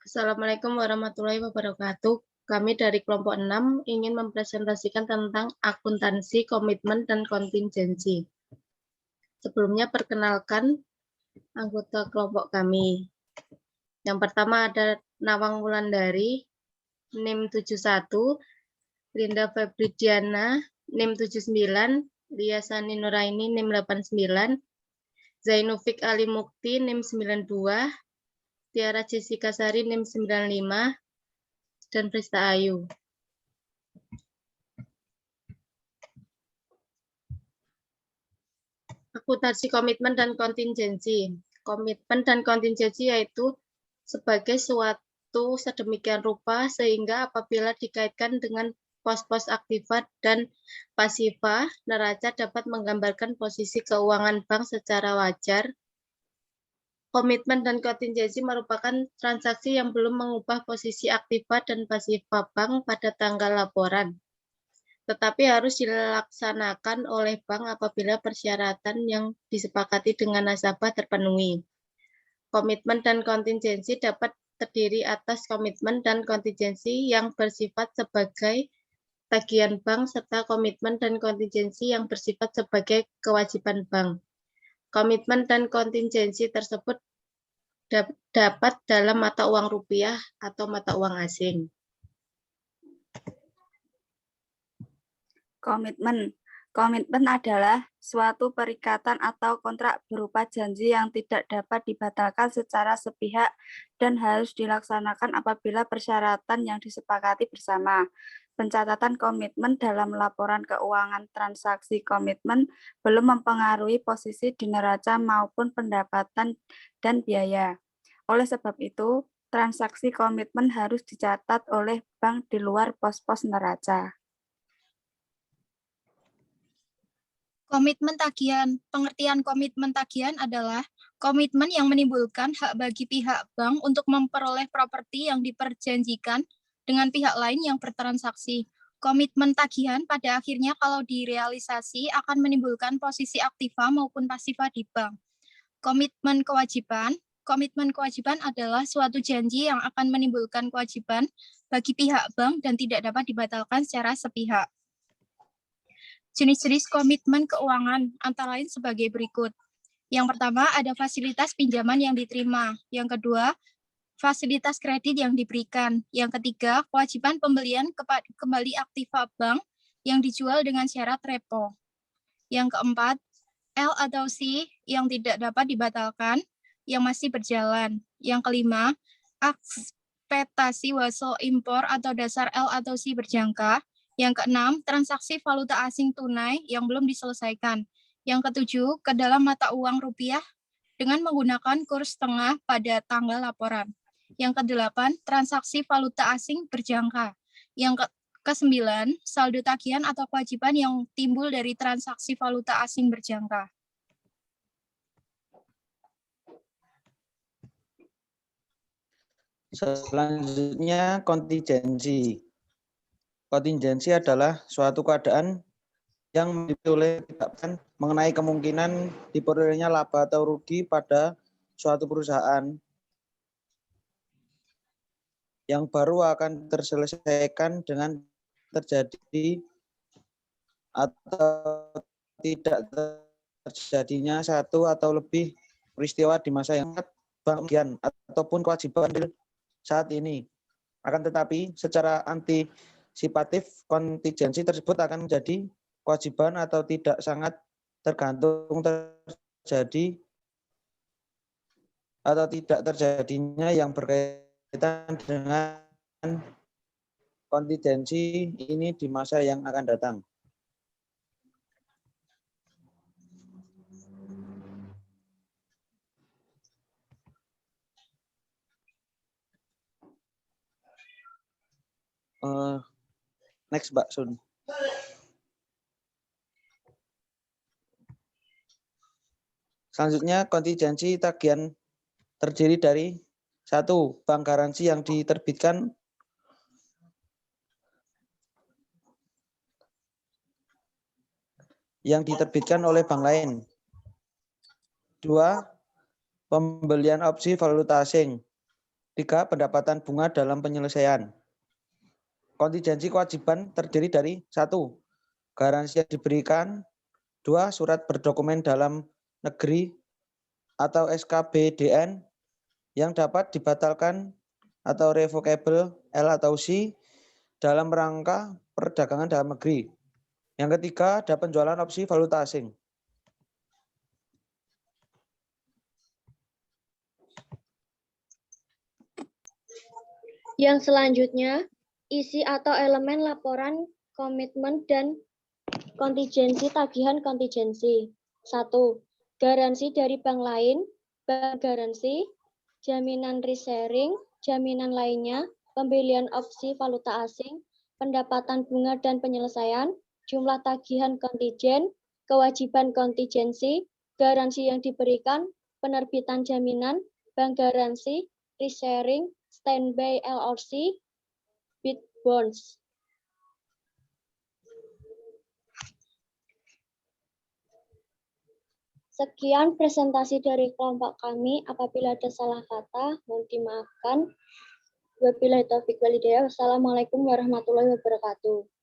Assalamualaikum warahmatullahi wabarakatuh. Kami dari kelompok 6 ingin mempresentasikan tentang akuntansi, komitmen, dan kontingensi. Sebelumnya perkenalkan anggota kelompok kami. Yang pertama ada Nawang Wulandari, NIM 71, Linda Febridiana, NIM 79, Lia Sani Nuraini, NIM 89, Zainufik Ali Mukti, NIM 92, Tiara Jessica Sari, NIM 95, dan Prista Ayu. Akuntansi, komitmen, dan kontingensi. Komitmen dan kontingensi yaitu sebagai suatu sedemikian rupa sehingga apabila dikaitkan dengan pos-pos aktiva dan pasiva, neraca dapat menggambarkan posisi keuangan bank secara wajar. Komitmen dan kontingensi merupakan transaksi yang belum mengubah posisi aktiva dan pasiva bank pada tanggal laporan, tetapi harus dilaksanakan oleh bank apabila persyaratan yang disepakati dengan nasabah terpenuhi. Komitmen dan kontingensi dapat terdiri atas komitmen dan kontingensi yang bersifat sebagai tagihan bank serta komitmen dan kontingensi yang bersifat sebagai kewajiban bank. Komitmen dan kontingensi tersebut dapat dalam mata uang rupiah atau mata uang asing. Komitmen adalah suatu perikatan atau kontrak berupa janji yang tidak dapat dibatalkan secara sepihak dan harus dilaksanakan apabila persyaratan yang disepakati bersama. Pencatatan komitmen dalam laporan keuangan transaksi komitmen belum mempengaruhi posisi di neraca maupun pendapatan dan biaya. Oleh sebab itu, transaksi komitmen harus dicatat oleh bank di luar pos-pos neraca. Komitmen tagihan. Pengertian komitmen tagihan adalah komitmen yang menimbulkan hak bagi pihak bank untuk memperoleh properti yang diperjanjikan dengan pihak lain yang bertransaksi. Komitmen tagihan pada akhirnya kalau direalisasi akan menimbulkan posisi aktiva maupun pasiva di bank. Komitmen kewajiban. Komitmen kewajiban adalah suatu janji yang akan menimbulkan kewajiban bagi pihak bank dan tidak dapat dibatalkan secara sepihak. Jenis-jenis komitmen keuangan antara lain sebagai berikut. Yang pertama ada fasilitas pinjaman yang diterima. Yang kedua, fasilitas kredit yang diberikan. Yang ketiga, kewajiban pembelian kembali aktiva bank yang dijual dengan syarat repo. Yang keempat, L atau C yang tidak dapat dibatalkan, yang masih berjalan. Yang kelima, ekspektasi hasil impor atau dasar L atau C berjangka. Yang keenam, transaksi valuta asing tunai yang belum diselesaikan. Yang ketujuh, ke dalam mata uang rupiah dengan menggunakan kurs tengah pada tanggal laporan. Yang kedelapan, transaksi valuta asing berjangka. Yang kesembilan, saldo tagihan atau kewajiban yang timbul dari transaksi valuta asing berjangka. Selanjutnya, kontingensi. Kontingensi adalah suatu keadaan yang dimiliki oleh pihak bank mengenai kemungkinan diperolehnya laba atau rugi pada suatu perusahaan yang baru akan terselesaikan dengan terjadi atau tidak terjadinya satu atau lebih peristiwa di masa yang bagian ataupun kewajiban saat ini. Akan tetapi secara antisipatif kontingensi tersebut akan menjadi kewajiban atau tidak sangat tergantung terjadi atau tidak terjadinya yang berkaitan dengan kontingensi ini di masa yang akan datang. Next, Mbak Sun. Selanjutnya, kontingensi tagihan terdiri dari 1. Bank garansi yang diterbitkan oleh bank lain. 2. Pembelian opsi valuta asing. 3. Pendapatan bunga dalam penyelesaian. Kontingensi kewajiban terdiri dari 1. Garansi yang diberikan. 2. Surat berdokumen dalam negeri atau SKBDN yang dapat dibatalkan atau revocable L atau C dalam rangka perdagangan dalam negeri. Yang ketiga, ada penjualan opsi valuta asing. Yang selanjutnya, isi atau elemen laporan komitmen dan kontingensi tagihan kontingensi. 1. Garansi dari bank lain, bank garansi, jaminan resharing, jaminan lainnya, pembelian opsi valuta asing, pendapatan bunga dan penyelesaian, jumlah tagihan kontingen, kewajiban kontingensi, garansi yang diberikan, penerbitan jaminan, bank garansi, resharing, standby LLC, bid bonds. Sekian presentasi dari kelompok kami. Apabila ada salah kata, mohon dimaafkan. Wabillahi taufiq wal hidayah. Wassalamualaikum warahmatullahi wabarakatuh.